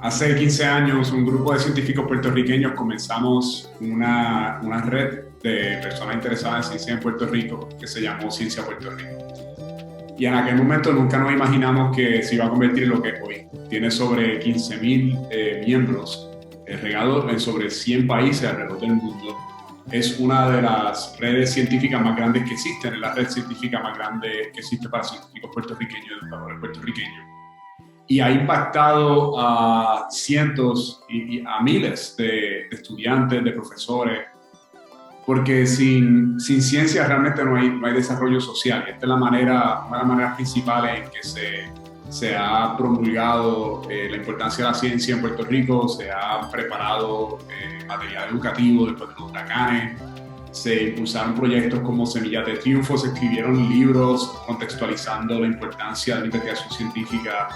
Hace 15 años, un grupo de científicos puertorriqueños comenzamos una red de personas interesadas en ciencia en Puerto Rico que se llamó Ciencia Puerto Rico. Y en aquel momento nunca nos imaginamos que se iba a convertir en lo que es hoy. Tiene sobre 15,000 miembros, regados en sobre 100 países alrededor del mundo. Es una de las redes científicas más grandes que existen, es la red científica más grande que existe para científicos puertorriqueños y educadores puertorriqueños. Y ha impactado a cientos y a miles de estudiantes, de profesores, porque sin ciencia realmente no hay desarrollo social. Esta es una de las maneras principales en que se ha promulgado la importancia de la ciencia en Puerto Rico, se ha preparado material educativo después de los huracanes, se impulsaron proyectos como Semillas de Triunfo, se escribieron libros contextualizando la importancia de la investigación científica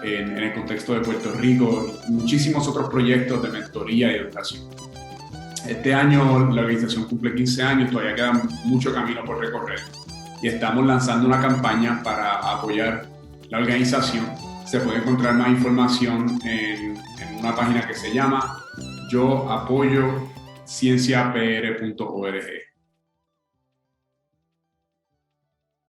en el contexto de Puerto Rico, y muchísimos otros proyectos de mentoría y educación. Este año la organización cumple 15 años, todavía queda mucho camino por recorrer y estamos lanzando una campaña para apoyar la organización. Se puede encontrar más información en una página que se llama yoapoyocienciapr.org.